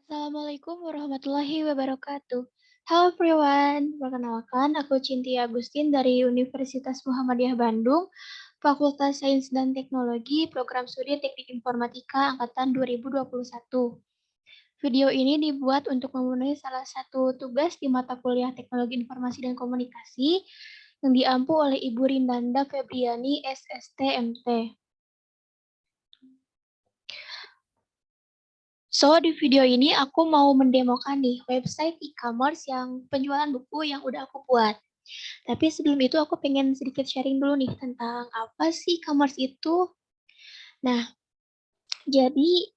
Assalamualaikum warahmatullahi wabarakatuh. Halo everyone, perkenalkan aku Cinti Agustin dari Universitas Muhammadiyah Bandung, Fakultas Sains dan Teknologi, Program Studi Teknik Informatika Angkatan 2021. Video ini dibuat untuk memenuhi salah satu tugas di mata kuliah Teknologi Informasi dan Komunikasi yang diampu oleh Ibu Rindanda Febriani, SST MT. So, di video ini aku mau mendemokan nih website e-commerce yang penjualan buku yang udah aku buat. Tapi sebelum itu aku pengen sedikit sharing dulu nih tentang apa sih e-commerce itu. Nah, jadi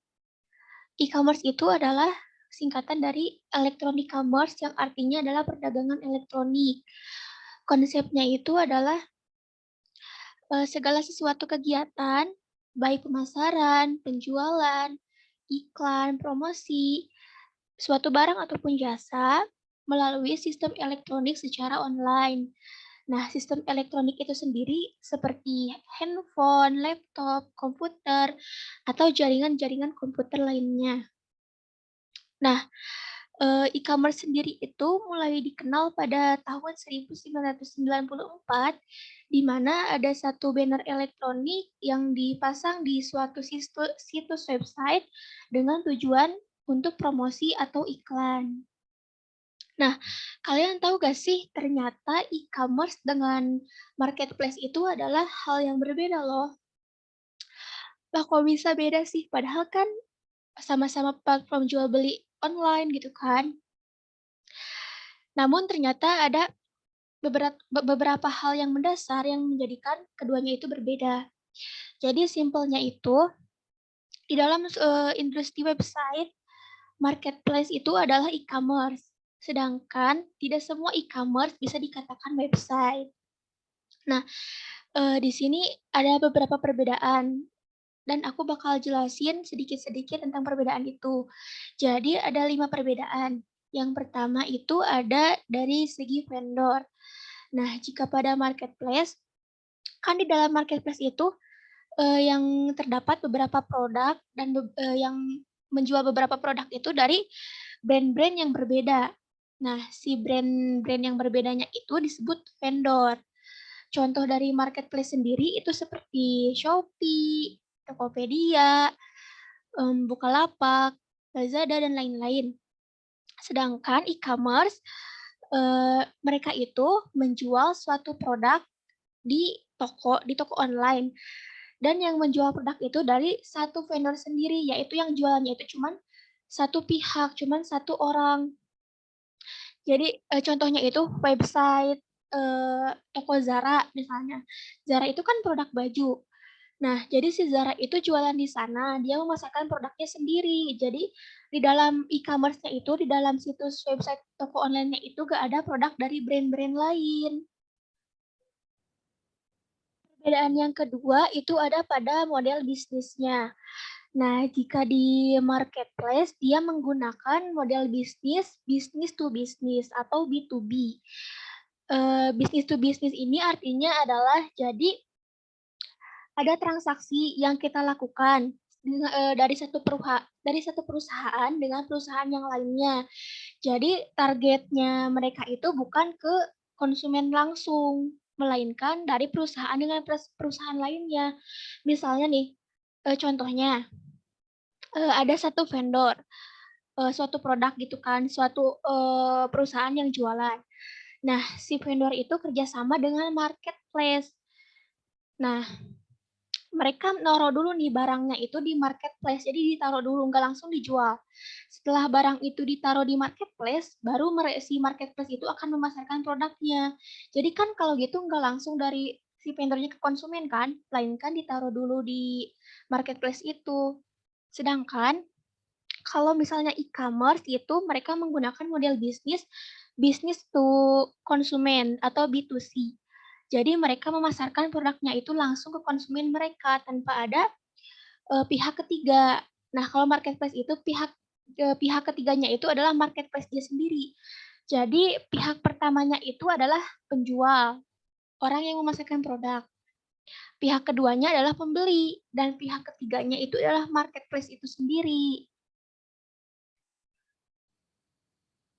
e-commerce itu adalah singkatan dari electronic commerce yang artinya adalah perdagangan elektronik. Konsepnya itu adalah segala sesuatu kegiatan, baik pemasaran, penjualan, iklan, promosi, suatu barang ataupun jasa melalui sistem elektronik secara online. Nah, sistem elektronik itu sendiri seperti handphone, laptop, komputer, atau jaringan-jaringan komputer lainnya. Nah, e-commerce sendiri itu mulai dikenal pada tahun 1994, di mana ada satu banner elektronik yang dipasang di suatu situs website dengan tujuan untuk promosi atau iklan. Nah, kalian tahu gak sih ternyata e-commerce dengan marketplace itu adalah hal yang berbeda loh. Lah kok bisa beda sih? Padahal kan sama-sama platform jual beli online gitu kan. Namun ternyata ada beberapa hal yang mendasar yang menjadikan keduanya itu berbeda. Jadi simpelnya itu di dalam industri website, marketplace itu adalah e-commerce. Sedangkan tidak semua e-commerce bisa dikatakan website. Nah, di sini ada beberapa perbedaan dan aku bakal jelasin sedikit-sedikit tentang perbedaan itu. Jadi ada 5 perbedaan. Yang pertama itu ada dari segi vendor. Nah, jika pada marketplace, kan di dalam marketplace itu, yang terdapat beberapa produk dan yang menjual beberapa produk itu dari brand-brand yang berbeda. Nah, si brand-brand yang berbedanya itu disebut vendor. Contoh dari marketplace sendiri itu seperti Shopee, Tokopedia, Bukalapak, Lazada, dan lain-lain. Sedangkan e-commerce, mereka itu menjual suatu produk di toko online. Dan yang menjual produk itu dari satu vendor sendiri, yaitu yang jualannya itu cuman satu pihak, cuman satu orang. Jadi, contohnya itu website, toko Zara misalnya. Zara itu kan produk baju. Nah, jadi si Zara itu jualan di sana, dia memasarkan produknya sendiri. Jadi, di dalam e-commerce-nya itu, di dalam situs website toko online-nya itu gak ada produk dari brand-brand lain. Perbedaan yang kedua itu ada pada model bisnisnya. Nah, jika di marketplace, dia menggunakan model bisnis, business to business atau B2B. Business to business ini artinya adalah jadi ada transaksi yang kita lakukan dari satu perusahaan dengan perusahaan yang lainnya. Jadi targetnya mereka itu bukan ke konsumen langsung, melainkan dari perusahaan dengan perusahaan lainnya. Misalnya nih, contohnya, ada satu vendor, suatu produk gitu kan, suatu, perusahaan yang jualan. Nah, si vendor itu kerjasama dengan marketplace. Nah, mereka naruh dulu nih barangnya itu di marketplace, jadi ditaruh dulu, nggak langsung dijual. Setelah barang itu ditaruh di marketplace, baru si marketplace itu akan memasarkan produknya. Jadi kan kalau gitu nggak langsung dari si vendornya ke konsumen kan, melainkan ditaruh dulu di marketplace itu. Sedangkan kalau misalnya e-commerce itu mereka menggunakan model bisnis, bisnis to konsumen atau B2C. Jadi mereka memasarkan produknya itu langsung ke konsumen mereka tanpa ada pihak ketiga. Nah, kalau marketplace itu pihak ketiganya itu adalah marketplace dia sendiri. Jadi pihak pertamanya itu adalah penjual, orang yang memasarkan produk. Pihak keduanya adalah pembeli dan pihak ketiganya itu adalah marketplace itu sendiri.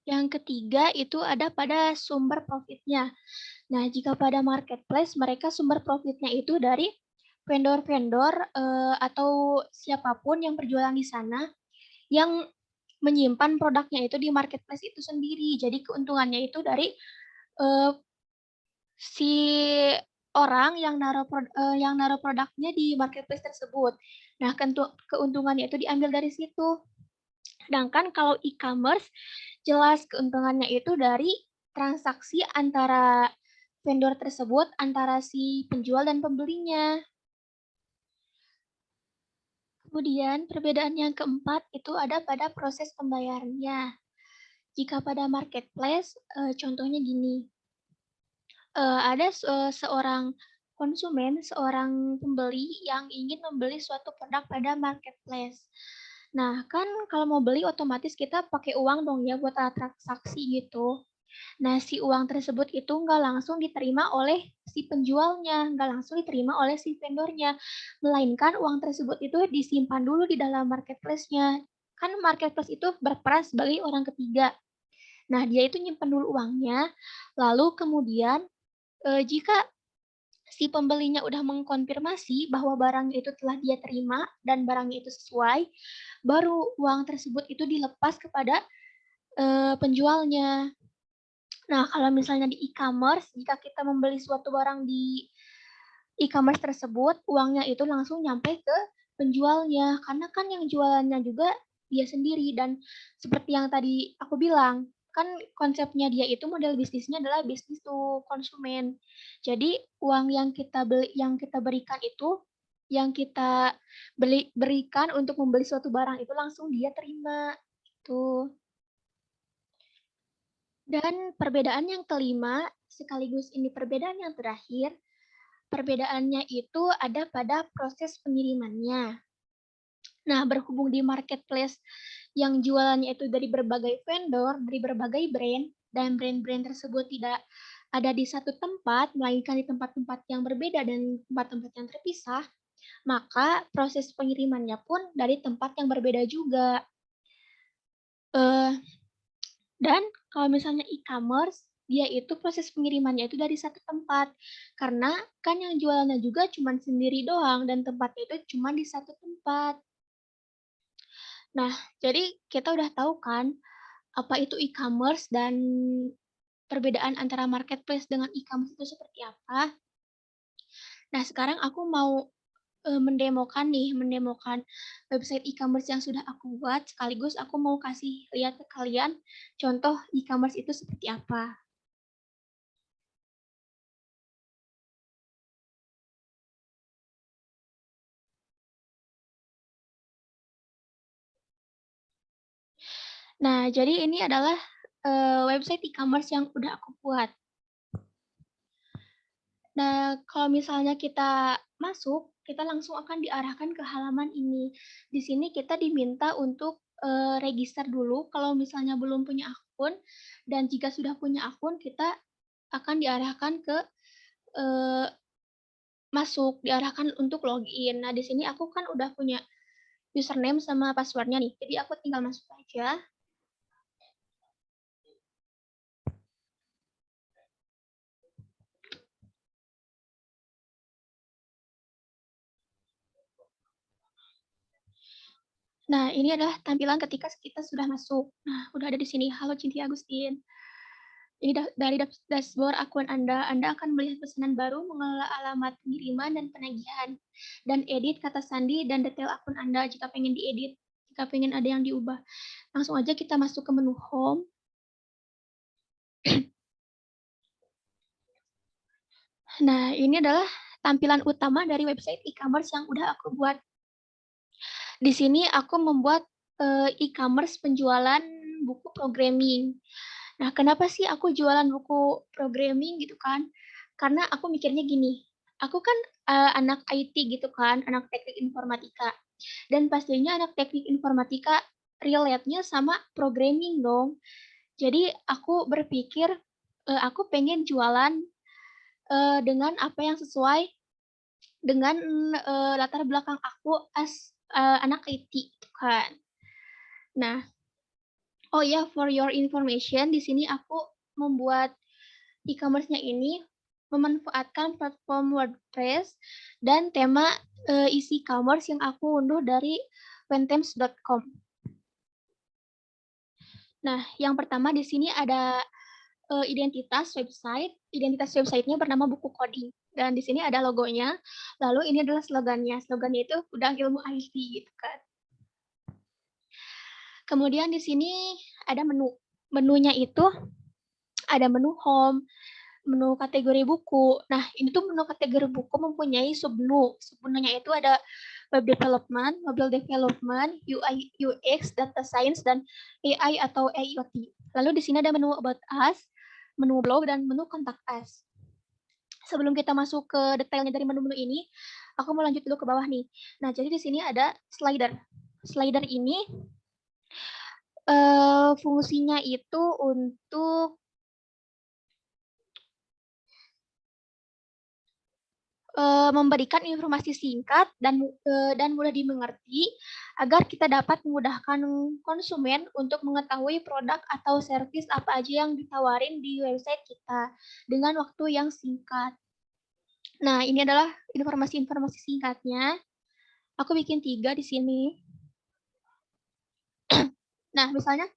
Yang ketiga itu ada pada sumber profitnya. Nah, jika pada marketplace mereka sumber profitnya itu dari vendor-vendor atau siapapun yang berjualan di sana yang menyimpan produknya itu di marketplace itu sendiri. Jadi keuntungannya itu dari eh, si orang yang naruh produknya di marketplace tersebut. Nah, keuntungannya itu diambil dari situ. Sedangkan kalau e-commerce jelas keuntungannya itu dari transaksi antara vendor tersebut, antara si penjual dan pembelinya. Kemudian perbedaan yang keempat itu ada pada proses pembayarannya. Jika pada marketplace, contohnya gini, ada seorang konsumen, seorang pembeli yang ingin membeli suatu produk pada marketplace. Nah, kan kalau mau beli otomatis kita pakai uang dong ya buat transaksi gitu. Nah, si uang tersebut itu nggak langsung diterima oleh si penjualnya, nggak langsung diterima oleh si vendornya, melainkan uang tersebut itu disimpan dulu di dalam marketplace-nya. Kan marketplace itu berperan sebagai orang ketiga. Nah, dia itu nyimpan dulu uangnya, lalu kemudian jika si pembelinya udah mengkonfirmasi bahwa barangnya itu telah dia terima dan barangnya itu sesuai, baru uang tersebut itu dilepas kepada penjualnya. Nah, kalau misalnya di e-commerce, jika kita membeli suatu barang di e-commerce tersebut, uangnya itu langsung nyampe ke penjualnya. Karena kan yang jualannya juga dia sendiri. Dan seperti yang tadi aku bilang, kan konsepnya dia itu model bisnisnya adalah bisnis to konsumen. Jadi uang yang kita berikan itu, yang kita berikan untuk membeli suatu barang itu langsung dia terima. Itu. Dan perbedaan yang kelima, sekaligus ini perbedaan yang terakhir, perbedaannya itu ada pada proses pengirimannya. Nah, berhubung di marketplace yang jualannya itu dari berbagai vendor, dari berbagai brand, dan brand-brand tersebut tidak ada di satu tempat, melainkan di tempat-tempat yang berbeda dan tempat-tempat yang terpisah, maka proses pengirimannya pun dari tempat yang berbeda juga. Dan kalau misalnya e-commerce, dia itu proses pengirimannya itu dari satu tempat. Karena kan yang jualannya juga cuma sendiri doang dan tempatnya itu cuma di satu tempat. Nah, jadi kita udah tahu kan apa itu e-commerce dan perbedaan antara marketplace dengan e-commerce itu seperti apa. Nah, sekarang aku mau mendemokan website e-commerce yang sudah aku buat, sekaligus aku mau kasih lihat ke kalian contoh e-commerce itu seperti apa. Nah, jadi ini adalah website e-commerce yang udah aku buat. Nah, kalau misalnya kita masuk, kita langsung akan diarahkan ke halaman ini. Di sini kita diminta untuk register dulu kalau misalnya belum punya akun, dan jika sudah punya akun, kita akan diarahkan ke diarahkan untuk login. Nah, di sini aku kan udah punya username sama passwordnya nih, jadi aku tinggal masuk aja. Nah, ini adalah tampilan ketika kita sudah masuk. Nah, udah ada di sini. Halo Cynthia Agustin. Ini dari dashboard akun Anda akan melihat pesanan baru, mengelola alamat pengiriman dan penagihan, dan edit kata sandi dan detail akun Anda jika pengen diedit, jika pengen ada yang diubah. Langsung aja kita masuk ke menu home. Nah, ini adalah tampilan utama dari website e-commerce yang udah aku buat. Di sini aku membuat e-commerce penjualan buku programming. Nah, kenapa sih aku jualan buku programming gitu kan? Karena aku mikirnya gini, aku kan anak IT gitu kan, anak teknik informatika. Dan pastinya anak teknik informatika relate-nya sama programming dong. Jadi aku berpikir aku pengen jualan dengan apa yang sesuai dengan latar belakang aku as anak IT gitu kan. Nah, Oh ya, for your information, di sini aku membuat e-commerce-nya ini memanfaatkan platform WordPress dan tema isi e-commerce yang aku unduh dari wentems.com. Nah, yang pertama di sini ada identitas website. Identitas website-nya bernama buku coding. Dan di sini ada logonya. Lalu ini adalah slogannya. Slogannya itu udah ilmu IT gitu kan. Kemudian di sini ada menu. Menunya itu ada menu home, menu kategori buku. Nah, ini tuh menu kategori buku mempunyai submenu. Submenunya itu ada web development, mobile development, UI, UX, data science, dan AI atau IoT. Lalu di sini ada menu about us, menu blog, dan menu contact us. Sebelum kita masuk ke detailnya dari menu-menu ini, aku mau lanjut dulu ke bawah nih. Nah, jadi di sini ada slider. Slider ini fungsinya itu untuk memberikan informasi singkat dan mudah dimengerti agar kita dapat memudahkan konsumen untuk mengetahui produk atau servis apa aja yang ditawarin di website kita dengan waktu yang singkat. Nah, ini adalah informasi-informasi singkatnya. Aku bikin 3 di sini. Nah, misalnya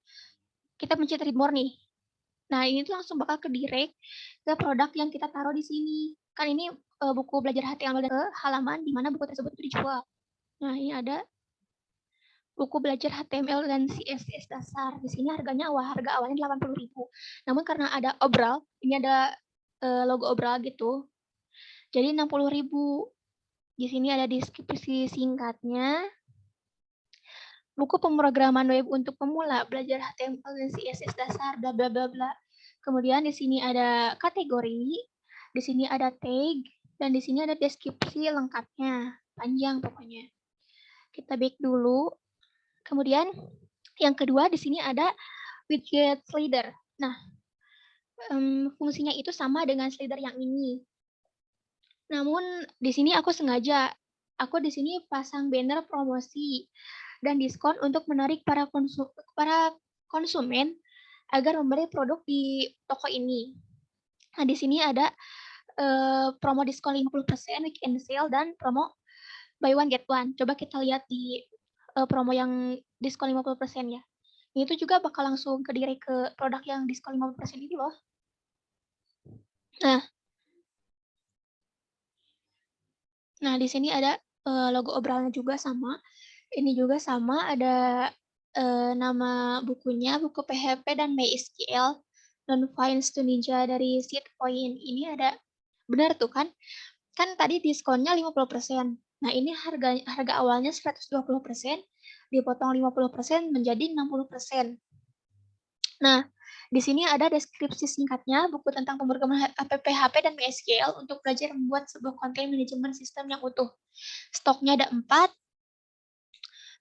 kita pencet read more nih. Nah, ini tuh langsung bakal ke direct ke produk yang kita taruh di sini. Kan ini buku belajar HTML ke halaman di mana buku tersebut itu dijual. Nah, ini ada buku belajar HTML dan CSS dasar. Di sini harganya harga awalnya 80.000. Namun karena ada obral, ini ada logo obral gitu. Jadi 60.000. Di sini ada deskripsi singkatnya. Buku pemrograman web untuk pemula, belajar HTML dan CSS dasar, bla bla bla bla. Kemudian di sini ada kategori, di sini ada tag, dan di sini ada deskripsi lengkapnya. Panjang pokoknya. Kita back dulu. Kemudian yang kedua di sini ada widget slider. Nah, fungsinya itu sama dengan slider yang ini. Namun di sini aku sengaja, aku di sini pasang banner promosi dan diskon untuk menarik para konsumen agar membeli produk di toko ini. Nah, di sini ada promo diskon 50%, weekend sale, dan promo buy one get one. Coba kita lihat di promo yang diskon 50% ya. Itu juga bakal langsung ke direct ke produk yang diskon 50% itu loh. Nah, di sini ada logo obralnya juga sama. Ini juga sama, ada nama bukunya, buku PHP dan MySQL, Non-Finance to Ninja dari Seedpoint. Ini ada, benar tuh kan? Kan tadi diskonnya 50%. Nah, ini harga awalnya 120%, dipotong 50% menjadi 60%. Nah, di sini ada deskripsi singkatnya, buku tentang pemrograman PHP dan MySQL untuk belajar membuat sebuah konten manajemen sistem yang utuh. Stoknya ada 4.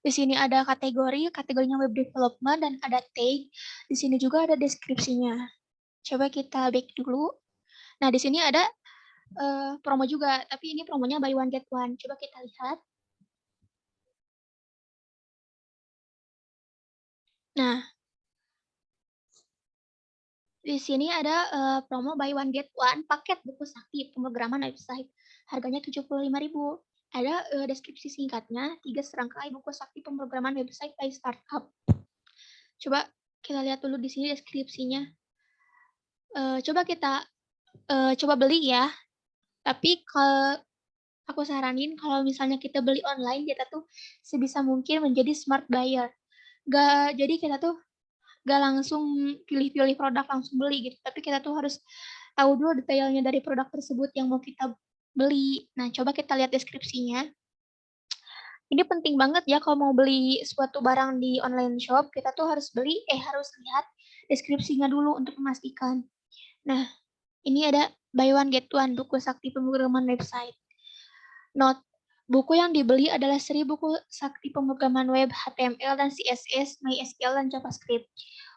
Di sini ada kategorinya web development, dan ada tag. Di sini juga ada deskripsinya. Coba kita back dulu. Nah, di sini ada promo juga, tapi ini promonya buy one get one. Coba kita lihat. Nah, di sini ada promo buy one get one paket buku sakti pemrograman website. Harganya 75.000. Ada deskripsi singkatnya, 3 serangkai buku sakti pemrograman website by startup. Coba kita lihat dulu di sini deskripsinya. Coba kita coba beli ya. Tapi kalau aku saranin kalau misalnya kita beli online, kita tuh sebisa mungkin menjadi smart buyer. Jadi kita tuh gak langsung pilih-pilih produk langsung beli gitu. Tapi kita tuh harus tahu dulu detailnya dari produk tersebut yang mau kita beli. Nah, coba kita lihat deskripsinya. Ini penting banget ya kalau mau beli suatu barang di online shop, kita tuh harus lihat deskripsinya dulu untuk memastikan. Nah, ini ada buy one get one buku sakti pemrograman website. Note, buku yang dibeli adalah seri buku sakti pemrograman web HTML dan CSS, MySQL, dan JavaScript.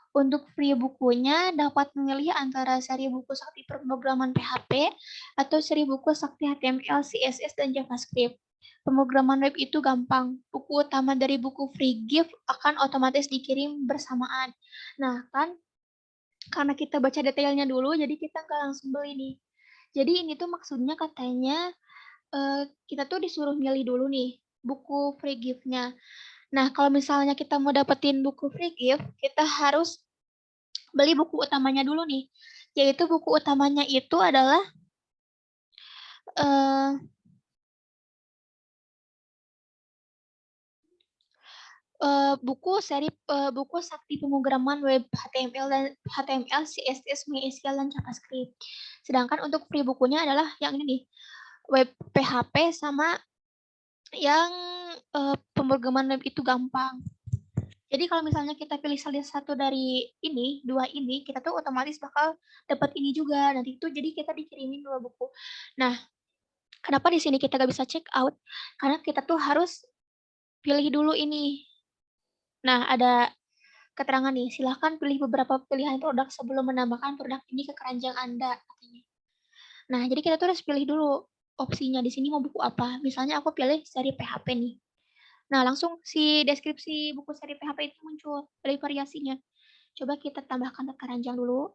Untuk free bukunya dapat memilih antara seri buku sakti pemrograman PHP atau seri buku sakti HTML, CSS, dan JavaScript. Pemrograman web itu gampang. Buku utama dari buku free gift akan otomatis dikirim bersamaan. Nah, kan karena kita baca detailnya dulu, jadi kita nggak langsung beli nih. Jadi ini tuh maksudnya katanya kita tuh disuruh milih dulu nih buku free gift-nya. Nah, kalau misalnya kita mau dapetin buku free gift, kita harus beli buku utamanya dulu nih. Yaitu buku utamanya itu adalah uh, buku Sakti Pemrograman Web HTML, CSS, MySQL dan JavaScript. Sedangkan untuk free bukunya adalah yang ini nih, web PHP sama yang pemrograman web itu gampang. Jadi kalau misalnya kita pilih salah satu dari ini, dua ini, kita tuh otomatis bakal dapat ini juga. Nanti itu jadi kita dikirimin dua buku. Nah, kenapa di sini kita gak bisa check out? Karena kita tuh harus pilih dulu ini. Nah, ada keterangan nih, silahkan pilih beberapa pilihan produk sebelum menambahkan produk ini ke keranjang Anda. Nah, jadi kita tuh harus pilih dulu opsinya di sini mau buku apa. Misalnya aku pilih seri PHP nih. Nah, langsung si deskripsi buku seri PHP itu muncul dari variasinya. Coba kita tambahkan ke keranjang dulu.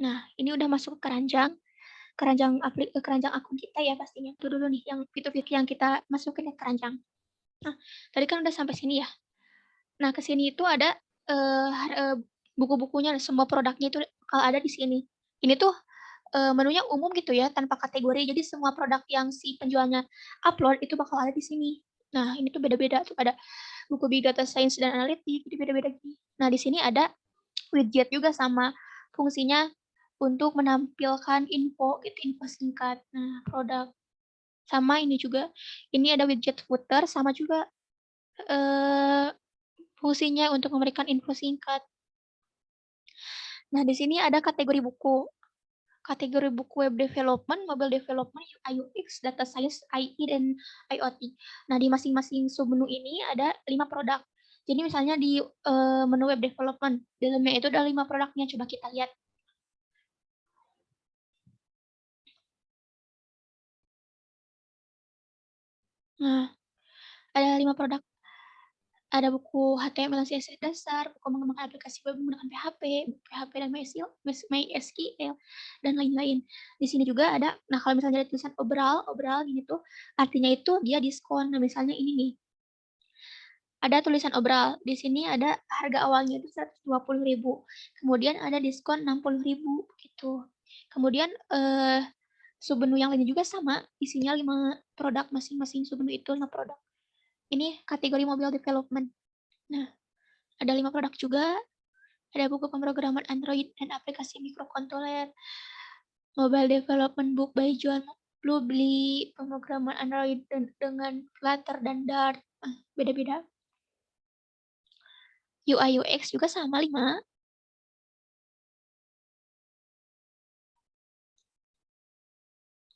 Nah, ini udah masuk ke keranjang akun kita ya pastinya. Itu dulu nih yang fitur-fitur yang kita masukin ke keranjang. Nah, tadi kan udah sampai sini ya. Nah, ke sini itu ada buku-bukunya, semua produknya itu kalau ada di sini. Ini tuh menunya umum gitu ya, tanpa kategori. Jadi semua produk yang si penjualnya upload itu bakal ada di sini. Nah, ini tuh beda-beda tuh ada buku Big Data Science dan Analytics, jadi beda-beda gini. Nah, di sini ada widget juga sama fungsinya untuk menampilkan info gitu, info singkat. Nah, produk sama ini juga. Ini ada widget footer sama juga fungsinya untuk memberikan info singkat. Nah, di sini ada kategori buku. Kategori buku web development, mobile development, UI UX, data science, IE, dan IoT. Nah, di masing-masing submenu ini ada 5 produk. Jadi misalnya di menu web development, dalamnya itu ada 5 produknya. Coba kita lihat. Nah, ada 5 produk. Ada buku HTML dan CSS dasar, buku mengembangkan aplikasi web menggunakan PHP, PHP dan MySQL, dan lain-lain. Di sini juga ada, nah kalau misalnya ada tulisan overall gini tuh, artinya itu dia diskon. Nah misalnya ini nih, ada tulisan overall. Di sini ada harga awalnya itu 120.000. Kemudian ada diskon 60.000 gitu. Kemudian submenu yang lainnya juga sama, isinya 5 produk masing-masing submenu itu 5 produk. Ini kategori mobile development. Nah, ada 5 produk juga. Ada buku pemrograman Android dan aplikasi microcontroller. Mobile development book by John Bluebly, pemrograman Android dengan Flutter dan Dart. Beda-beda. UI UX juga sama 5.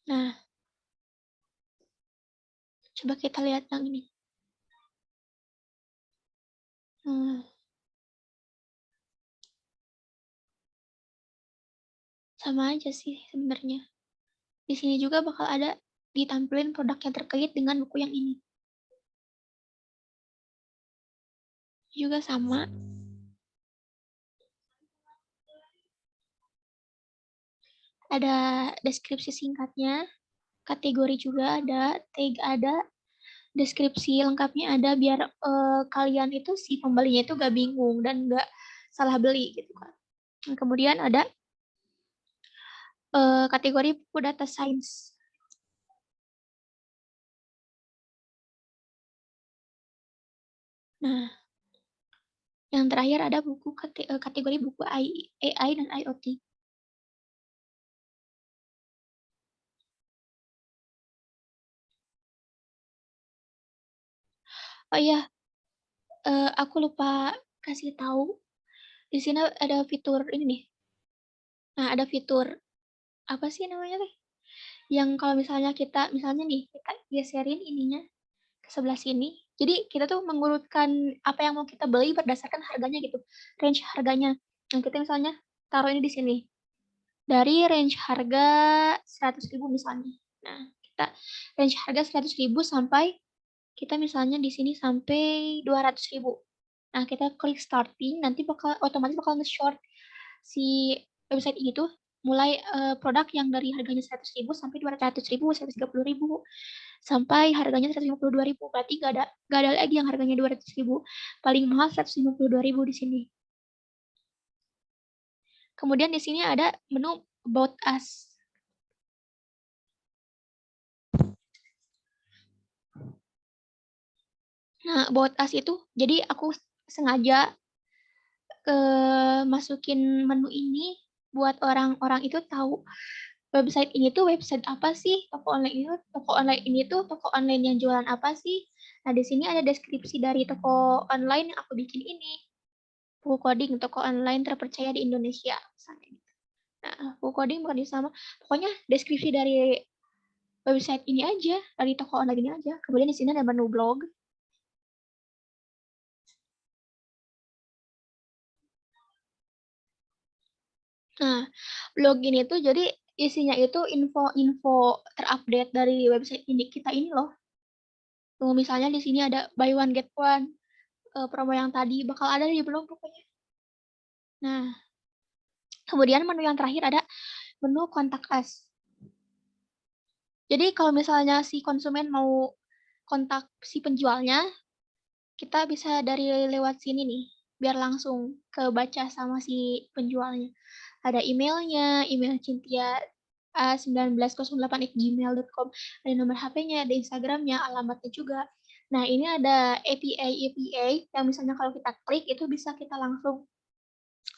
Nah, coba kita lihat yang ini. Sama aja sih sebenarnya. Di sini juga bakal ada ditampilin produk yang terkait dengan buku yang ini. Juga sama. Ada deskripsi singkatnya, kategori juga ada, tag ada, deskripsi lengkapnya ada biar kalian itu si pembelinya itu gak bingung dan gak salah beli gitu kan. Kemudian ada kategori buku data science. Nah, yang terakhir ada buku kategori buku AI dan IoT. Oh iya, aku lupa kasih tahu. Di sini ada fitur ini nih. Nah, ada fitur apa sih namanya nih? Yang kalau misalnya nih, kita geserin ininya ke sebelah sini. Jadi kita tuh mengurutkan apa yang mau kita beli berdasarkan harganya gitu, range harganya. Nah, kita misalnya taruh ini di sini. dari range harga 100.000 misalnya. Nah, kita range harga 100.000 sampai kita misalnya di sini sampai 200.000. Nah, kita klik starting, nanti otomatis bakal nge-short si website ini tuh mulai produk yang dari harganya 100.000 sampai 200.000, 130.000, sampai harganya 152.000. Berarti gak ada lagi yang harganya 200.000. Paling mahal 152.000 di sini. Kemudian di sini ada menu About Us. Nah, About Us itu, jadi aku sengaja masukin menu ini buat orang-orang itu tahu website ini tuh website apa sih, toko online ini tuh toko online yang jualan apa sih. Nah, di sini ada deskripsi dari toko online yang aku bikin ini. Full Coding, toko online terpercaya di Indonesia, misalnya. Nah, Full Coding bukan sama. Pokoknya deskripsi dari website ini aja, dari toko online ini aja. Kemudian di sini ada menu blog. Nah, blog ini tuh jadi isinya itu info-info terupdate dari website ini kita ini loh. Tuh, misalnya di sini ada buy one get one, promo yang tadi bakal ada di blog pokoknya. Nah, kemudian menu yang terakhir ada menu kontak us. Jadi kalau misalnya si konsumen mau kontak si penjualnya, kita bisa dari lewat sini nih, biar langsung kebaca sama si penjualnya. Ada emailnya, email Cynthia a1908@gmail.com, ada nomor HP-nya, ada Instagramnya, alamatnya juga. Nah, ini ada API yang misalnya kalau kita klik itu bisa kita langsung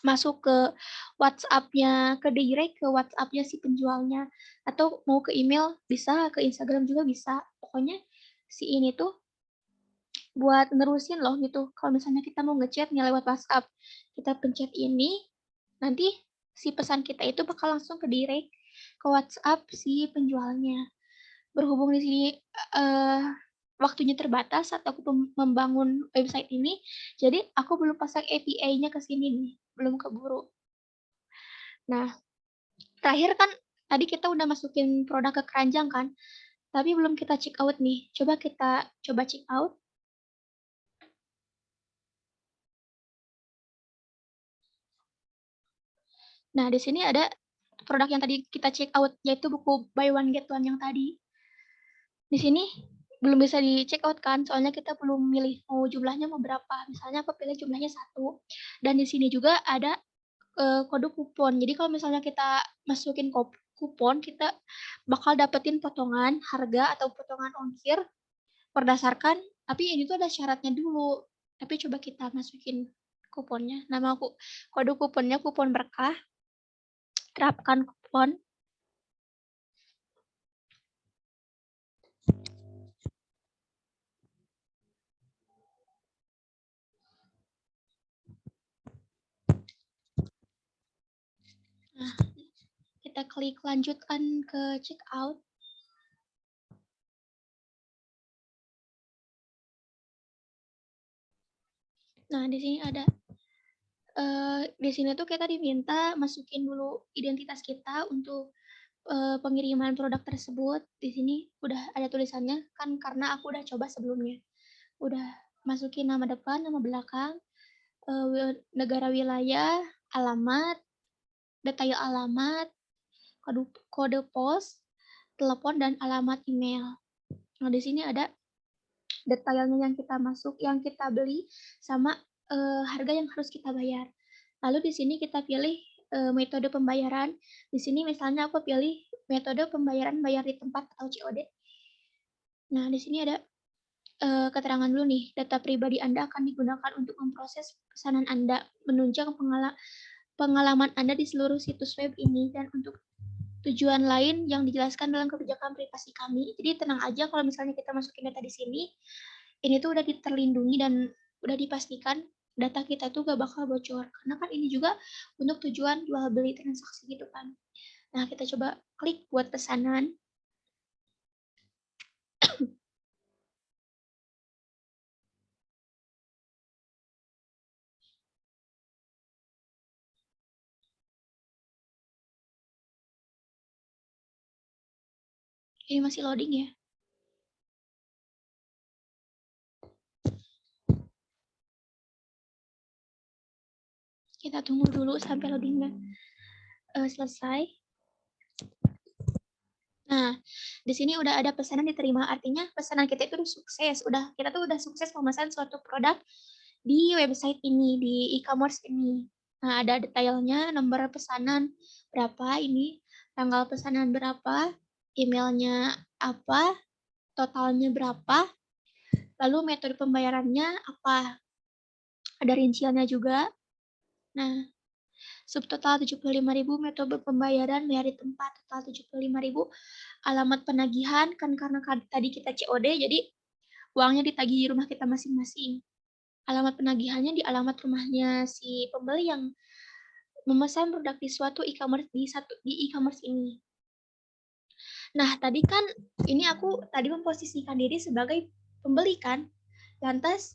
masuk ke WhatsApp-nya, ke direct ke WhatsApp-nya si penjualnya, atau mau ke email bisa, ke Instagram juga bisa. Pokoknya si ini tuh buat nerusin loh gitu. Kalau misalnya kita mau ngechat nih lewat WhatsApp, kita pencet ini, nanti si pesan kita itu bakal langsung ke direct ke WhatsApp si penjualnya. Berhubung di sini waktunya terbatas saat aku membangun website ini, jadi aku belum pasang API-nya ke sini nih, belum keburu. Nah, terakhir kan tadi kita udah masukin produk ke keranjang kan, tapi belum kita check out nih. Coba kita coba check out. Nah, di sini ada produk yang tadi kita check out, yaitu buku buy one get one yang tadi. Di sini belum bisa di check out kan, soalnya kita belum milih mau jumlahnya mau berapa. Misalnya aku pilih jumlahnya 1. Dan di sini juga ada kode kupon. Jadi kalau misalnya kita masukin kupon, kita bakal dapetin potongan harga atau potongan ongkir berdasarkan, tapi ini tuh ada syaratnya dulu. Tapi coba kita masukin kuponnya. Nama aku kode kuponnya kupon berkah. Terapkan kupon. Nah, kita klik lanjutkan ke checkout. Nah, di sini ada di sini tuh kita diminta masukin dulu identitas kita untuk pengiriman produk tersebut. Di sini udah ada tulisannya kan karena aku udah coba sebelumnya. Udah masukin nama depan, nama belakang, negara wilayah, alamat, detail alamat, kode pos, telepon dan alamat email. Nah, di sini ada detailnya yang kita masuk, yang kita beli, sama harga yang harus kita bayar. Lalu di sini kita pilih metode pembayaran. Di sini misalnya aku pilih metode pembayaran bayar di tempat atau COD. Nah, di sini ada keterangan dulu nih, data pribadi Anda akan digunakan untuk memproses pesanan Anda, menunjang pengalaman Anda di seluruh situs web ini, dan untuk tujuan lain yang dijelaskan dalam kebijakan privasi kami. Jadi tenang aja kalau misalnya kita masukin data di sini, ini tuh udah terlindungi dan udah dipastikan data kita tuh gak bakal bocor. Karena kan ini juga untuk tujuan jual beli transaksi gitu kan. Nah, kita coba klik buat pesanan. Ini masih loading ya. Kita tunggu dulu sampai loadingnya selesai. Nah, di sini udah ada pesanan diterima, artinya pesanan kita itu udah sukses. Kita tuh udah sukses memesan suatu produk di website ini, di e-commerce ini. Nah, ada detailnya, nomor pesanan berapa ini, tanggal pesanan berapa, emailnya apa, totalnya berapa, lalu metode pembayarannya apa. Ada rinciannya juga. Nah, subtotal 75.000, metode pembayaran bayar di tempat total 75.000, alamat penagihan kan karena tadi kita COD jadi uangnya ditagih di rumah kita masing-masing. Alamat penagihannya di alamat rumahnya si pembeli yang memesan produk di suatu e-commerce di e-commerce ini. Nah, tadi kan ini aku tadi memposisikan diri sebagai pembeli kan. Lantas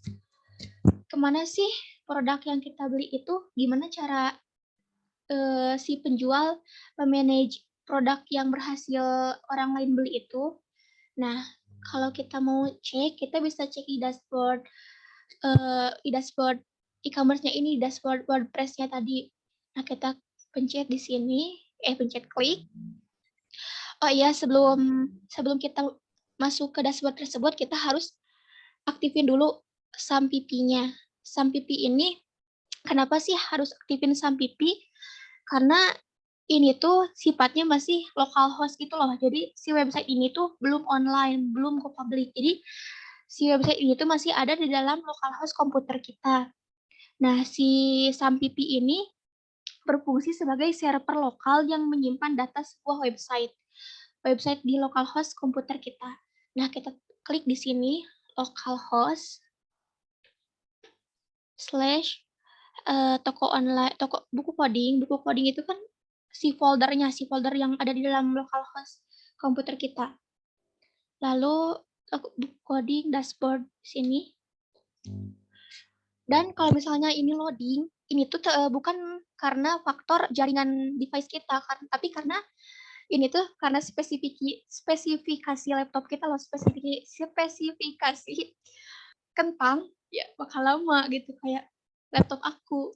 kemana sih produk yang kita beli itu? Gimana cara si penjual memanage produk yang berhasil orang lain beli itu? Nah, kalau kita mau cek, kita bisa cek di dashboard e-commerce-nya ini, dashboard WordPress-nya tadi. Nah, kita pencet di sini, pencet klik. Oh iya, sebelum kita masuk ke dashboard tersebut, kita harus aktifin dulu SAMPP-nya. SAMPP ini, kenapa sih harus aktifin SAMPP? Karena ini tuh sifatnya masih localhost gitu loh. Jadi si website ini tuh belum online, belum go public. Jadi si website ini tuh masih ada di dalam localhost komputer kita. Nah, si SAMPP ini berfungsi sebagai server lokal yang menyimpan data sebuah website di localhost komputer kita. Nah, kita klik di sini localhost slash toko online, toko buku coding. Buku coding itu kan si folder yang ada di dalam localhost komputer kita. Lalu buku coding dashboard sini. Dan kalau misalnya ini loading, ini tuh bukan karena faktor jaringan device kita, tapi karena ini tuh karena spesifikasi laptop kita loh, spesifikasi kentang, ya bakal lama gitu kayak laptop aku.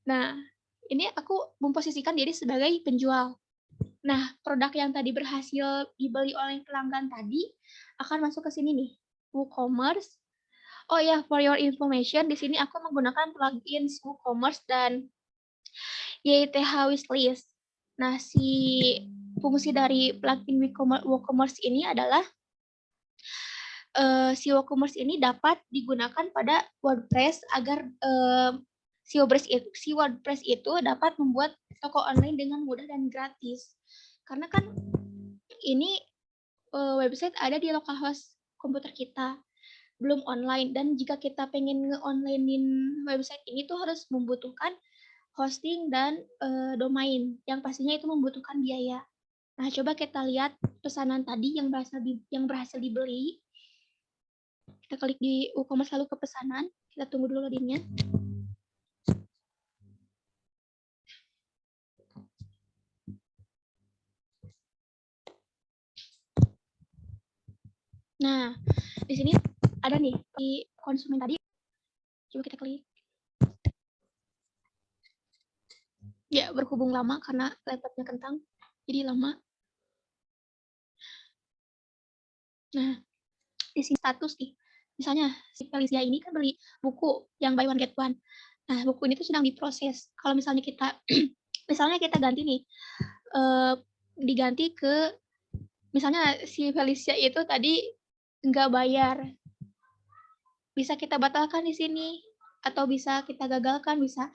Nah, ini aku memposisikan diri sebagai penjual. Nah, produk yang tadi berhasil dibeli oleh pelanggan tadi akan masuk ke sini nih, WooCommerce. Oh ya, for your information, di sini aku menggunakan plugin WooCommerce dan YTH Wishlist. Nah, si fungsi dari plugin WooCommerce ini adalah si WooCommerce ini dapat digunakan pada WordPress agar si WordPress itu dapat membuat toko online dengan mudah dan gratis. Karena kan ini website ada di localhost komputer kita, belum online. Dan jika kita pengen nge-onlinein website ini tuh harus membutuhkan hosting dan domain, yang pastinya itu membutuhkan biaya. Nah, coba kita lihat pesanan tadi yang berhasil dibeli. Kita klik di WooCommerce lalu ke pesanan. Kita tunggu dulu loadingnya. Nah, di sini ada nih di konsumen tadi. Coba kita klik. Ya, berhubung lama karena laptopnya kentang, jadi lama. Nah, di sini status nih. Misalnya, si Felicia ini kan beli buku yang buy one get one. Nah, buku ini tuh sedang diproses. Kalau misalnya kita ganti nih, diganti ke, misalnya si Felicia itu tadi nggak bayar. Bisa kita batalkan di sini, atau bisa kita gagalkan, bisa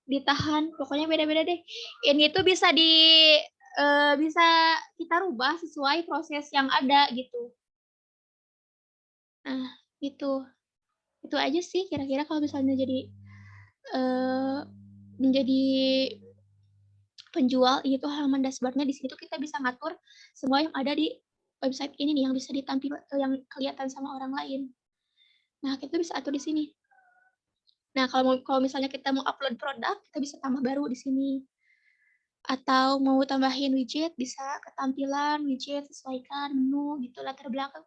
ditahan, pokoknya beda-beda deh. Ini tuh bisa bisa kita rubah sesuai proses yang ada gitu. Nah, itu aja sih kira-kira kalau misalnya jadi menjadi penjual. Itu halaman dashboardnya. Di situ kita bisa ngatur semua yang ada di website ini nih, yang bisa yang kelihatan sama orang lain. Nah, kita bisa atur di sini. Nah, kalau misalnya kita mau upload produk, kita bisa tambah baru di sini. atau mau tambahin widget bisa ketampilan, widget, sesuaikan, menu gitu, latar belakang,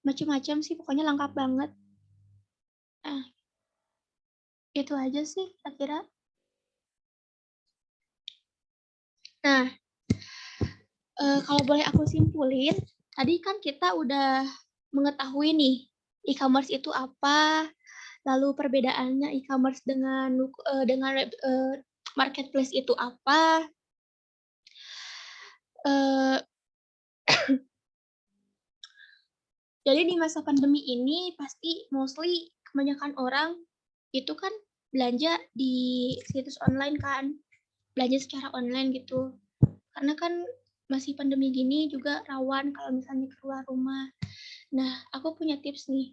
macem-macem sih pokoknya lengkap banget. Nah, itu aja sih kira-kira. Nah, kalau boleh aku simpulin, tadi kan kita udah mengetahui nih, e-commerce itu apa, lalu perbedaannya e-commerce dengan marketplace itu apa. Eee, jadi di masa pandemi ini pasti mostly kebanyakan orang itu kan belanja di situs online kan, belanja secara online gitu. Karena kan masih pandemi gini juga rawan kalau misalnya keluar rumah. Nah, aku punya tips nih.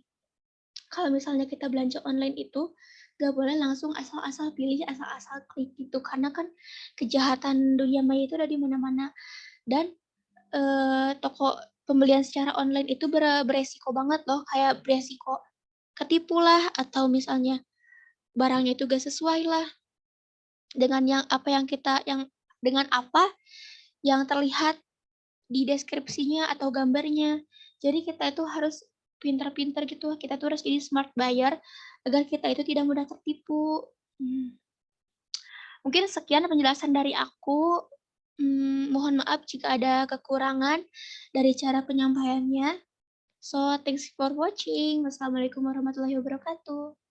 Kalau misalnya kita belanja online itu, gak boleh langsung asal-asal pilih, asal-asal klik gitu. Karena kan kejahatan dunia maya itu ada di mana-mana. Dan toko pembelian secara online itu beresiko banget loh, kayak beresiko ketipu lah, atau misalnya barangnya itu gak sesuai lah dengan dengan apa yang terlihat di deskripsinya atau gambarnya. Jadi kita itu harus pintar-pintar gitu, kita tuh harus jadi smart buyer agar kita itu tidak mudah tertipu. Mungkin sekian penjelasan dari aku, mohon maaf jika ada kekurangan dari cara penyampaiannya. So, thanks for watching. Wassalamualaikum warahmatullahi wabarakatuh.